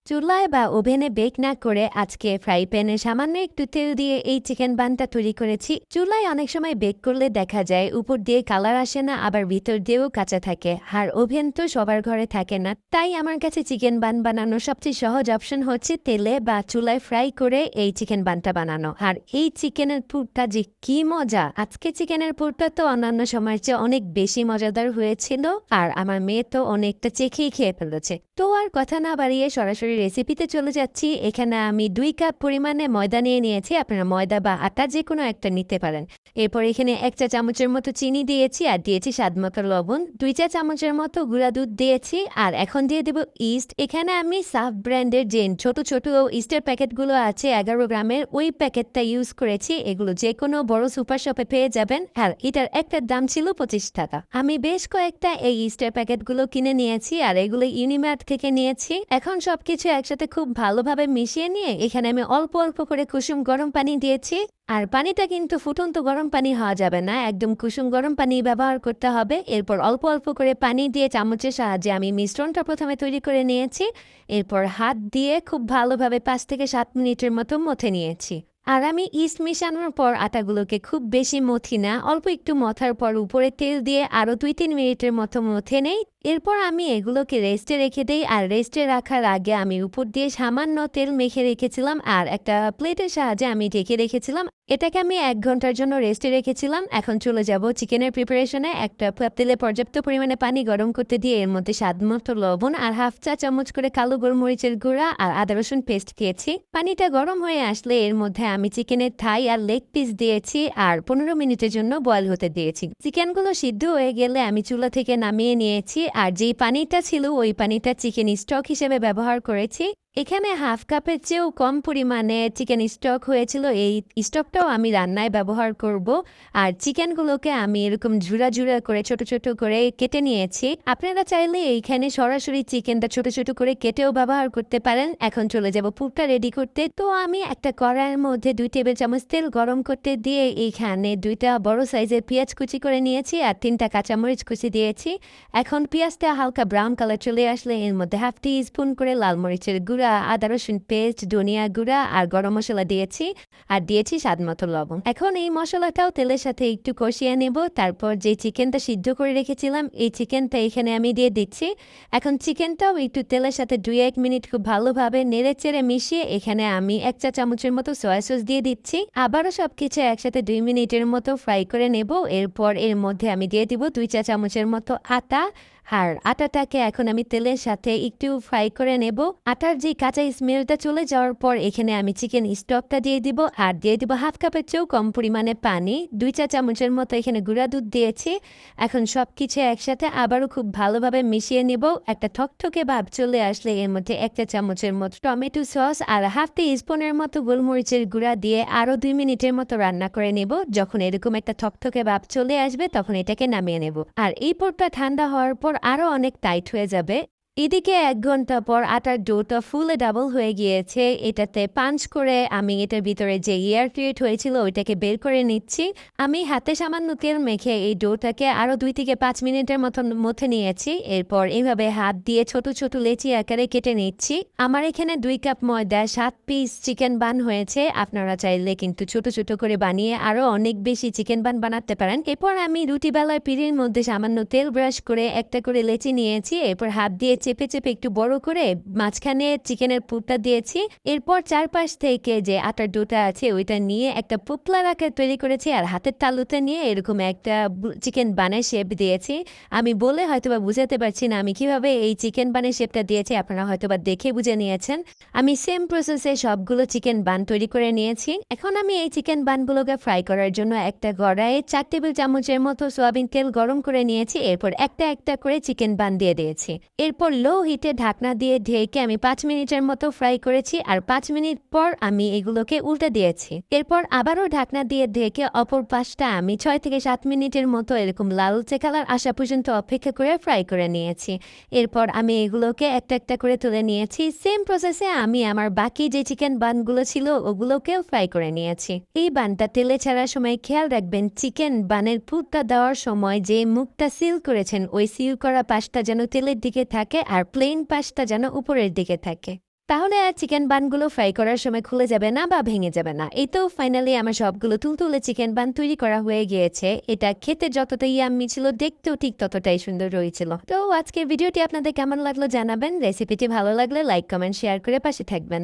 চুলায় বা ওভেনে বেক না করে আজকে ফ্রাই প্যানে সামান্য একটু তেল দিয়ে এই চিকেন বানটা তৈরি করেছি। চুলায় অনেক সময় বেক করলে দেখা যায় উপর দিয়ে কালার আসে না, আবার ভিতর দিয়েও কাঁচা থাকে। আর ওভেন তো সবার ঘরে থাকে না, তাই আমার কাছে চিকেন বান বানানোর সবচেয়ে সহজ অপশন হচ্ছে তেলে বা চুলায় ফ্রাই করে এই চিকেন বানটা বানানো। আর এই চিকেনের পুরটা যে কি মজা! আজকে চিকেনের পুরটা তো অন্যান্য সময়ের চেয়ে অনেক বেশি মজাদার হয়েছিল, আর আমার মেয়ে তো অনেকটা চেখেই খেয়ে ফেলেছে। তো আর কথা না বাড়িয়ে সরাসরি রেসিপিতে চলে যাচ্ছি। এখানে আমি 2 কাপ পরিমাণে ময়দা নিয়ে নিয়েছি। আপনারা ময়দা বা আটা যে কোনো একটা নিতে পারেন। এরপর এখানে 1 চা চামচের মতো চিনি দিয়েছি আর দিয়েছি স্বাদমতো লবণ। 2 চা চামচের মতো গুঁড়া দুধ দিয়েছি আর এখন দিয়ে দেব ইস্ট। এখানে আমি সাফ ব্র্যান্ডের যে ছোট ছোট ইস্টের প্যাকেটগুলো আছে 11 গ্রামের, ওই প্যাকেটটা ইউজ করেছি। এগুলো যে কোনো বড় সুপার শপে পেয়ে যাবেন। আর এটার একটার দাম ছিল 25 টাকা। আমি বেশ কয়েকটা এই ইস্টের প্যাকেটগুলো কিনে নিয়েছি আর এগুলো ইউনিমার্ট থেকে নিয়েছি। এখন সবকিছু একসাথে খুব ভালোভাবে মিশিয়ে নিয়ে এখানে আমি অল্প অল্প করে কুসুম গরম পানি দিয়েছি। আর পানিটা কিন্তু ফুটন্ত গরম পানি হওয়া যাবে না, একদম কুসুম গরম পানি ব্যবহার করতে হবে। এরপর অল্প অল্প করে পানি দিয়ে চামচের সাহায্যে আমি মিশ্রণটা প্রথমে তৈরি করে নিয়েছি। এরপর হাত দিয়ে খুব ভালোভাবে 5 থেকে 7 মিনিটের মতো মথে নিয়েছি। আর আমি ইস্ট মিশানোর পর আটাগুলোকে খুব বেশি মথি না, অল্প একটু মথার পর উপরে তেল দিয়ে আরও 2-3 মিনিটের মতো মথে নেই। এরপর আমি এগুলোকে রেস্টে রেখে দেই। আর রেস্টে রাখার আগে আমি উপর দিয়ে সামান্য তেল মেখে রেখেছিলাম আর একটা প্লেটের সাহায্যে আমি ঢেকে রেখেছিলাম। এটাকে আমি 1 ঘন্টার জন্য রেস্টে রেখেছিলাম। এখন চলে যাব চিকেনের প্রিপারেশনে। একটা তেলে পর্যাপ্ত পরিমাণে পানি গরম করতে দিয়ে এর মধ্যে স্বাদমতো লবণ আর 1/2 চা চামচ করে কালো গোলমরিচের গুঁড়া আর আদা রসুন পেস্ট দিয়েছি। পানিটা গরম হয়ে আসলে এর মধ্যে আমি চিকেনের থাই আর লেগ পিস দিয়েছি আর 15 মিনিটের জন্য বয়েল হতে দিয়েছি। চিকেনগুলো সিদ্ধ হয়ে গেলে আমি চুলা থেকে নামিয়ে নিয়েছি আর যেই পানিটা ছিল ওই পানিটা চিকেন স্টক হিসেবে ব্যবহার করেছি। এখানে 1/2 কাপের চেয়েও কম পরিমাণে চিকেন স্টক হয়েছিল। এই স্টকটাও আমি রান্নায় ব্যবহার করব। আর চিকেনগুলোকে আমি এরকম ঝুরা ঝুরা করে ছোট ছোট করে কেটে নিয়েছি। আপনারা চাইলে এইখানে সরাসরি চিকেনটা ছোট ছোট করে কেটেও ব্যবহার করতে পারেন। এখন চলে যাব পুরটা রেডি করতে। তো আমি একটা কড়াইয়ের মধ্যে 2 টেবিল চামচ তেল গরম করতে দিয়ে এইখানে 2টা বড় সাইজের পেঁয়াজ কুচি করে নিয়েছি আর 3টা কাঁচামরিচ কুচি দিয়েছি। এখন পেঁয়াজটা হালকা ব্রাউন কালার চলে আসলে এর মধ্যে 1/2 টিস্পুন করে লাল মরিচের গুঁড়া, আদা রসুন পেস্ট, ধনিয়া গুঁড়া আর গরম মশলা দিয়েছি আর দিয়েছি স্বাদমতো লবণ। এখন এই মশলাটাও তেলের সাথে একটু কষিয়ে নেব। তারপর যে চিকেনটা সিদ্ধ করে রেখেছিলাম এই চিকেনটা এখানে আমি দিয়ে দিচ্ছি। এখন চিকেনটাও একটু তেলের সাথে 2-1 মিনিট খুব ভালোভাবে নেড়ে চেড়ে মিশিয়ে এখানে আমি 1 চা চামচের মতো সয়া সস দিয়ে দিচ্ছি। আবারও সবকিছু একসাথে 2 মিনিটের মতো ফ্রাই করে নেব। এরপর এর মধ্যে আমি দিয়ে দিব 2 চা চামচের মতো আটা। আর আটাটাকে এখন আমি তেলের সাথে একটু ফ্রাই করে নেব। আটার যে কাঁচা স্মেলটা চলে যাওয়ার পর এখানে আমি চিকেন স্টকটা দিয়ে দিব আর দিয়ে দিব 1/2 কাপের চেয়েও কম পরিমাণে পানি। 2 চা চামচের মতো এখানে গুঁড়া দুধ দিয়েছি। এখন সবকিছু একসাথে আবারও খুব ভালোভাবে মিশিয়ে নেব। একটা ঠকঠকে ভাব চলে আসলে এর মধ্যে 1 চা চামচের মতো টমেটো সস আর 1/2 টিস্পুনের মতো গোলমরিচের গুঁড়া দিয়ে আরও 2 মিনিটের মতো রান্না করে নেব। যখন এরকম একটা ঠকঠকে ভাব চলে আসবে তখন এটাকে নামিয়ে নেব। আর এই পুরটা ঠান্ডা হওয়ার পর আরও অনেক টাইট হয়ে যাবে। এদিকে 1 ঘন্টা পর আটার ডোটা ফুলে ডাবল হয়ে গিয়েছে। এটাতে পাঞ্চ করে আমি এটার ভিতরে যে এয়ার ক্রিয়েট হয়েছিল ওইটাকে বের করে নিচ্ছি। আমি হাতে সামান্য তেল মেখে এই ডোটাকে আরও 2 থেকে 5 মিনিটের মতো মথে নিয়েছি। এরপর এইভাবে হাত দিয়ে ছোট ছোট লেচি আকারে কেটে নিচ্ছি। আমার এখানে 2 কাপ ময়দা 7 পিস চিকেন বান হয়েছে। আপনারা চাইলে কিন্তু ছোট ছোট করে বানিয়ে আরও অনেক বেশি চিকেন বান বানাতে পারেন। এরপর আমি রুটি বেলার পিঁড়ির মধ্যে সামান্য তেল ব্রাশ করে একটা করে লেচি নিয়েছি। এরপর হাত দিয়ে চেপে চেপে একটু বড় করে মাঝখানে চিকেনের পুরটা দিয়েছি। এরপর চারপাশ থেকে যে আটার ডোটা আছে ওইটা নিয়ে একটা পুতলার আকার তৈরি করেছি আর হাতের তালুতে নিয়ে এরকম একটা চিকেন বানের শেপ দিয়েছি। আমি বলে হয়তোবা বুঝাতে পারছি না আমি কিভাবে এই চিকেন বানের শেপটা দিয়েছি, আপনারা হয়তোবা দেখে বুঝে নিয়েছেন। আমি সেম প্রসেসে সবগুলো চিকেন বান তৈরি করে নিয়েছি। এখন আমি এই চিকেন বানগুলোকে ফ্রাই করার জন্য একটা কড়াইয়ে 4 টেবিল চামচের মতো সয়াবিন তেল গরম করে নিয়েছি। এরপর একটা একটা করে চিকেন বান দিয়ে দিয়েছি। এরপর লো হিটে ঢাকনা দিয়ে ঢেকে আমি 5 মিনিটের মতো ফ্রাই করেছি আর 5 মিনিট পর আমি এগুলোকে উল্টে দিয়েছি। এরপর আবারও ঢাকনা দিয়ে ঢেকে অপর পাশটা আমি 6 থেকে 7 মিনিটের মতো এরকম লালচে কালার আসা পর্যন্ত অপেক্ষা করে ফ্রাই করে নিয়েছি। এরপর আমি এগুলোকে একটা একটা করে তুলে নিয়েছি। সেম প্রসেসে আমি আমার বাকি যে চিকেন বানগুলো ছিল ওগুলোকেও ফ্রাই করে নিয়েছি। এই বানটা তেলে ছাড়ার সময় খেয়াল রাখবেন চিকেন বানের পুরটা দেওয়ার সময় যে মুখটা সিল করেছেন ওই সিল করা পাশটা যেন তেলের দিকে থাকে আর প্লেন পাশটা যেন উপরের দিকে থাকে। তাহলে আর চিকেন বানগুলো ফ্রাই করার সময় খুলে যাবে না বা ভেঙে যাবে না। এই তো ফাইনালি আমার সবগুলো তুলতুলে চিকেন বান তৈরি করা হয়ে গিয়েছে। এটা খেতে যতটা ইয়াম্মি ছিল, দেখতেও ঠিক ততটাই সুন্দর রয়েছিল। তো আজকের ভিডিওটি আপনাদের কেমন লাগলো জানাবেন। রেসিপিটি ভালো লাগলে লাইক, কমেন্ট, শেয়ার করে পাশে থাকবেন।